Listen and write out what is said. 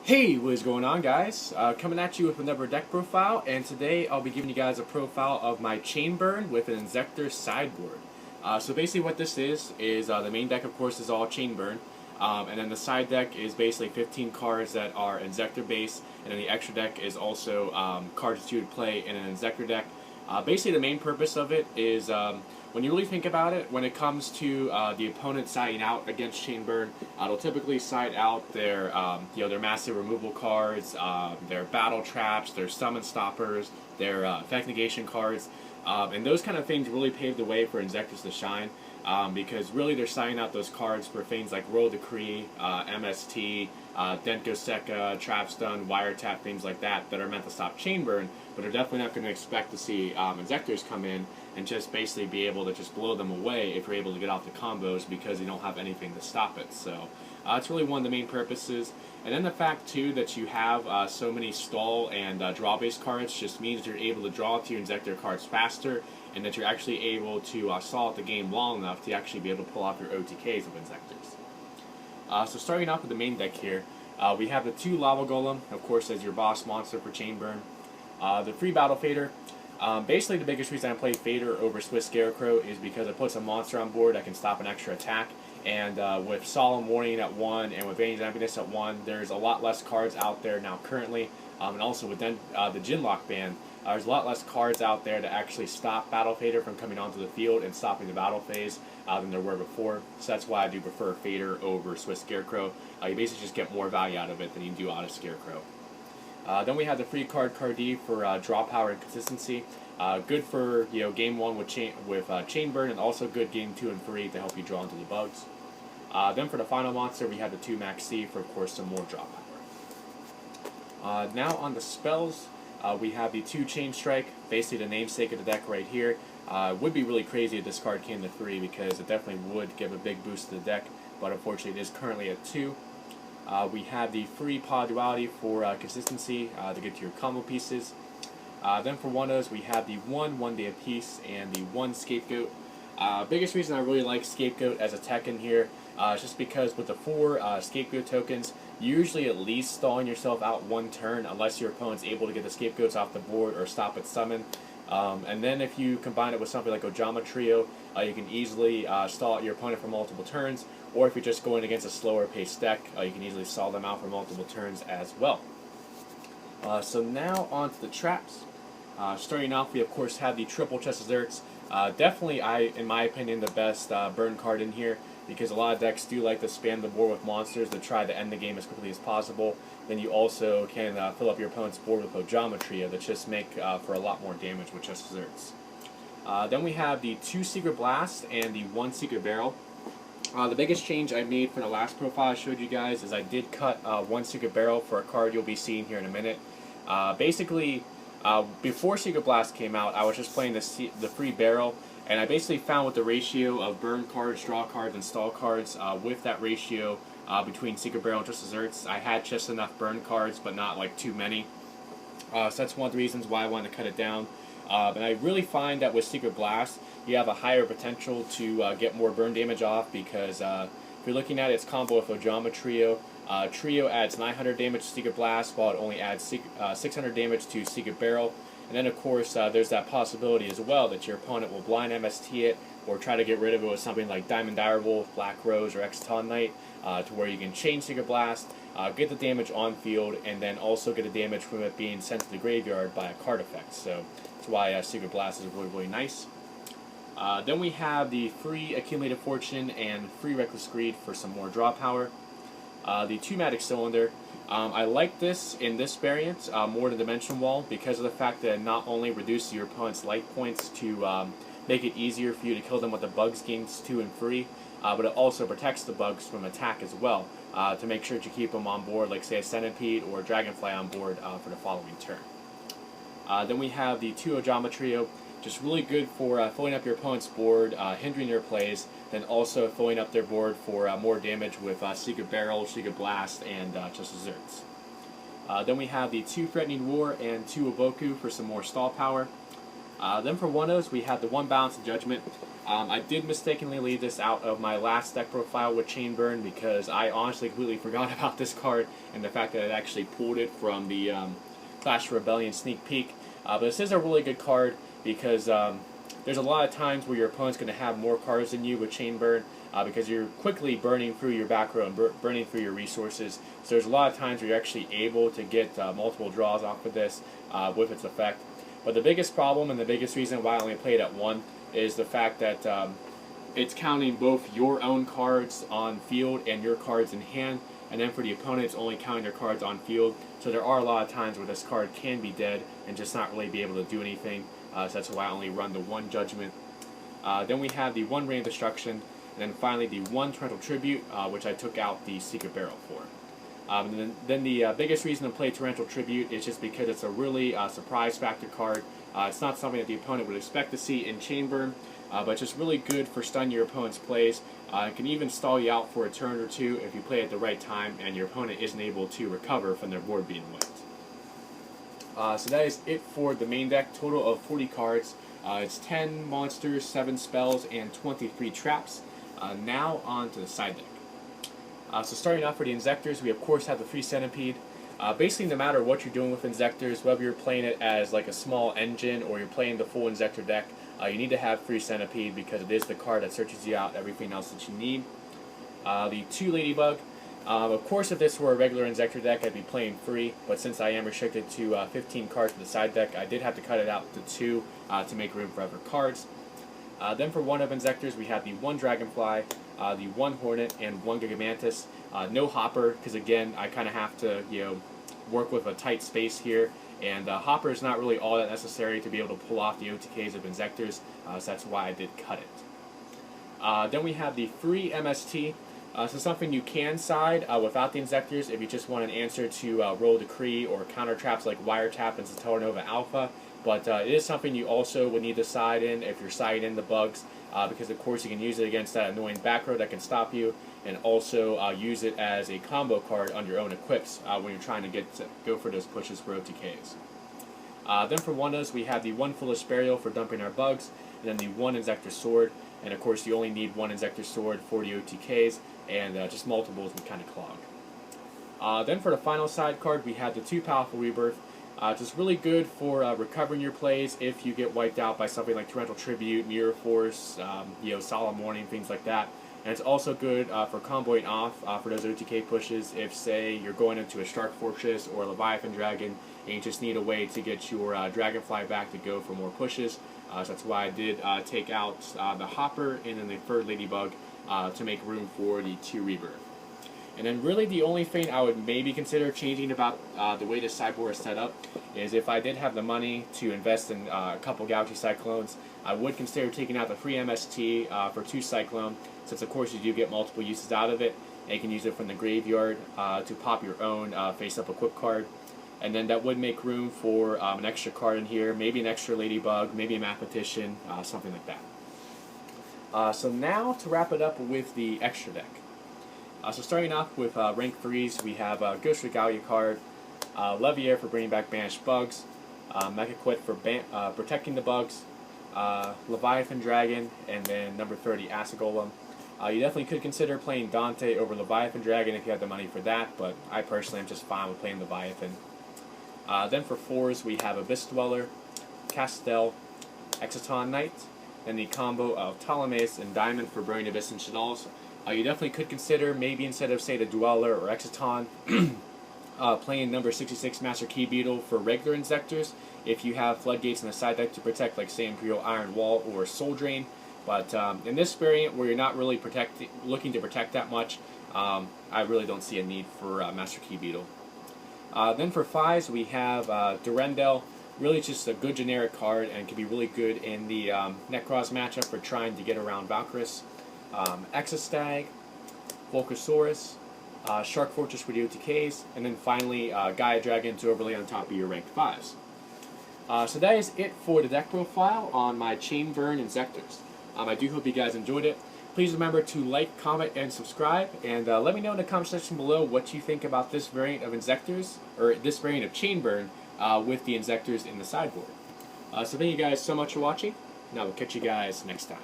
Hey, what is going on, guys? Coming at you with another deck profile, and today I'll be giving you guys a profile of my Chain Burn with an Inzektor sideboard. So basically what this is the main deck, of course, is all Chain Burn, and then the side deck is basically 15 cards that are Inzektor based, and then the extra deck is also cards that you would play in an Inzektor deck. Basically the main purpose of it is when you really think about it, when it comes to the opponent siding out against Chain Burn, they'll typically side out their their massive removal cards, their battle traps, their summon stoppers, their effect negation cards, and those kind of things really pave the way for Inzektors to shine. Because really they're signing out those cards for things like Royal Decree, MST, Denko Sekka, Trap Stun, Wiretap, things like that are meant to stop Chain Burn, but are definitely not going to expect to see Inzektors come in and just basically be able to just blow them away if you're able to get off the combos because you don't have anything to stop it. So it's really one of the main purposes. And then the fact too that you have so many stall and draw-based cards just means you're able to draw to your Inzektor cards faster, and that you're actually able to stall out the game long enough to actually be able to pull off your OTKs of Inzektors. So starting off with the main deck here, we have the 2 Lava Golem, of course, as your boss monster for Chain Burn. The free Battle Fader. Basically, the biggest reason I play Fader over Swiss Scarecrow is because it puts a monster on board that can stop an extra attack. And with Solemn Warning at 1 and with Vantage Emptiness at 1, there's a lot less cards out there now currently. And also with the Jinlock ban, there's a lot less cards out there to actually stop Battle Fader from coming onto the field and stopping the battle phase than there were before. So that's why I do prefer Fader over Swiss Scarecrow. You basically just get more value out of it than you do out of Scarecrow. Then we have the free card Cardi for draw power and consistency. Good for game 1 with Chain Burn, and also good game 2 and 3 to help you draw into the bugs. Then for the final monster, we have the 2 Max C for, of course, some more draw power. Now on the spells, we have the 2 Chain Strike, basically the namesake of the deck right here. It would be really crazy if this card came to 3 because it definitely would give a big boost to the deck, but unfortunately it is currently at 2. We have the free Pod Duality for consistency to get to your combo pieces. Then for one-os, we have the 1 day a piece and the 1 Scapegoat. Biggest reason I really like Scapegoat as a tech in here is just because with the 4 Scapegoat tokens, you usually at least stalling yourself out 1 turn unless your opponent's able to get the Scapegoats off the board or stop its summon. And then if you combine it with something like Ojama Trio, you can easily stall out your opponent for multiple turns, or if you're just going against a slower paced deck, you can easily stall them out for multiple turns as well. So now on to the traps. Starting off, we of course have the triple Chest Desserts. Definitely, in my opinion, the best burn card in here, because a lot of decks do like to spam the board with monsters to try to end the game as quickly as possible. Then you also can fill up your opponent's board with Ojama Trio that just make for a lot more damage with Chest Desserts. Then we have the 2 Secret Blast and the 1 Secret Barrel. The biggest change I made from the last profile I showed you guys is I did cut 1 Secret Barrel for a card you'll be seeing here in a minute. Basically, before Secret Blast came out, I was just playing the free barrel, and I basically found with the ratio of burn cards, draw cards, and stall cards, with that ratio between Secret Barrel and Chest Desserts, I had just enough burn cards, but not like too many. So that's one of the reasons why I wanted to cut it down. And I really find that with Secret Blast, you have a higher potential to get more burn damage off, because if you're looking at its combo with Ojama Trio, Trio adds 900 damage to Secret Blast, while it only adds 600 damage to Secret Barrel. And then, of course, there's that possibility as well that your opponent will blind MST it, or try to get rid of it with something like Diamond Direwolf, Black Rose, or Exaton Knight, to where you can chain Secret Blast, get the damage on field, and then also get the damage from it being sent to the graveyard by a card effect. So that's why Secret Blast is really, really nice. Then we have the free Accumulated Fortune and free Reckless Greed for some more draw power. The 2 Magic Cylinder. I like this in this variant more than Dimension Wall because of the fact that it not only reduces your opponent's life points to make it easier for you to kill them with the bugs gains 2 and 3, but it also protects the bugs from attack as well to make sure that you keep them on board, like say a Centipede or a Dragonfly on board for the following turn. Then we have the 2 Ojama Trio. Just really good for filling up your opponent's board, hindering their plays, then also filling up their board for more damage with Secret Barrel, Secret Blast, and Chest Desserts. Then we have the 2 Threatening Roar and 2 Oboku for some more stall power. Then for one-ofs, we have the one Balance of Judgment. I did mistakenly leave this out of my last deck profile with Chainburn because I honestly completely forgot about this card and the fact that I actually pulled it from the Clash of Rebellion sneak peek. But this is a really good card because there's a lot of times where your opponent's going to have more cards than you with Chainburn because you're quickly burning through your back row and burning through your resources. So there's a lot of times where you're actually able to get multiple draws off of this with its effect. But the biggest problem and the biggest reason why I only played at 1 is the fact that it's counting both your own cards on field and your cards in hand, and then for the opponent it's only counting their cards on field. So there are a lot of times where this card can be dead and just not really be able to do anything. So that's why I only run the 1 Judgment. Then we have the 1 Ray of Destruction, and then finally the 1 Torrential Tribute, which I took out the Secret Barrel for. And then the biggest reason to play Torrential Tribute is just because it's a really surprise factor card. It's not something that the opponent would expect to see in Chainburn, but it's just really good for stunning your opponent's plays. It can even stall you out for a turn or two if you play at the right time and your opponent isn't able to recover from their board being wiped. So that is it for the main deck. Total of 40 cards. It's 10 monsters, 7 spells, and 23 traps. Now on to the side deck. So starting off for the Inzektors, we of course have the Free Centipede. Basically, no matter what you're doing with Inzektors, whether you're playing it as like a small engine or you're playing the full Inzektor deck, you need to have Free Centipede because it is the card that searches you out everything else that you need. The 2 Ladybug. Of course, if this were a regular Inzektor deck, I'd be playing free, but since I am restricted to 15 cards for the side deck, I did have to cut it out to 2 to make room for other cards. Then for one of Inzektors, we have the 1 Dragonfly, the 1 Hornet, and 1 Gigamantis. No Hopper, because again, I kind of have to, work with a tight space here, and Hopper is not really all that necessary to be able to pull off the OTKs of Inzektors, so that's why I did cut it. Then we have the free MST. So something you can side without the Inzektors if you just want an answer to Roll Decree or counter traps like Wiretap and Satellarnova Alpha. But it is something you also would need to side in if you're siding in the bugs, because of course you can use it against that annoying back row that can stop you, and also use it as a combo card on your own equips when you're trying to go for those pushes for OTKs. Then for one-ofs, we have the 1 Foolish Burial for dumping our bugs, and then the 1 Inzektor Sword, and of course you only need 1 Inzektor Sword for the OTKs, and just multiples would kind of clog. Then for the final side card, we have the 2 Powerful Rebirth. Just really good for recovering your plays if you get wiped out by something like Torrential Tribute, Mirror Force, Solemn Warning, things like that. And it's also good for comboing off for those OTK pushes if, say, you're going into a Shark Fortress or a Leviathan Dragon and you just need a way to get your Dragonfly back to go for more pushes. So that's why I did take out the Hopper and then the 3rd Ladybug to make room for the 2 Rebirth. And then really the only thing I would maybe consider changing about the way this sideboard is set up is if I did have the money to invest in a couple Galaxy Cyclones, I would consider taking out the free MST for 2 Cyclone, since of course you do get multiple uses out of it, and you can use it from the graveyard to pop your own face-up equip card. And then that would make room for an extra card in here, maybe an extra Ladybug, maybe a Mathematician, something like that. So now to wrap it up with the extra deck. So starting off with rank 3s, we have Ghost Regalia card, Leviair for bringing back banished bugs, Mechaquit for protecting the bugs, Leviathan Dragon, and then number 30 Acid Golem. You definitely could consider playing Dante over Leviathan Dragon if you had the money for that, but I personally am just fine with playing Leviathan. Then for 4s, we have Abyss Dweller, Castel, Exciton Knight, and the combo of Ptolemies and Diamond for Burning Abyss and Shadals. You definitely could consider, maybe instead of, say, the Dweller or Exciton, playing number 66 Master Key Beetle for regular Inzektors if you have Floodgates in the side deck to protect, like, say, Imperial Iron Wall or Soul Drain. But in this variant, where you're not really looking to protect that much, I really don't see a need for Master Key Beetle. Then for 5s, we have Durendel. Really just a good generic card and can be really good in the Necros matchup for trying to get around Valkyris. Exostag, Volcasaurus, Shark Fortress for the OTKs, and then finally Gaia Dragon to overlay on top of your ranked 5s. So that is it for the deck profile on my Chainburn Inzektors. I do hope you guys enjoyed it. Please remember to like, comment, and subscribe, and let me know in the comment section below what you think about this variant of Inzektors, or this variant of Chainburn with the Inzektors in the sideboard. So thank you guys so much for watching, and I will catch you guys next time.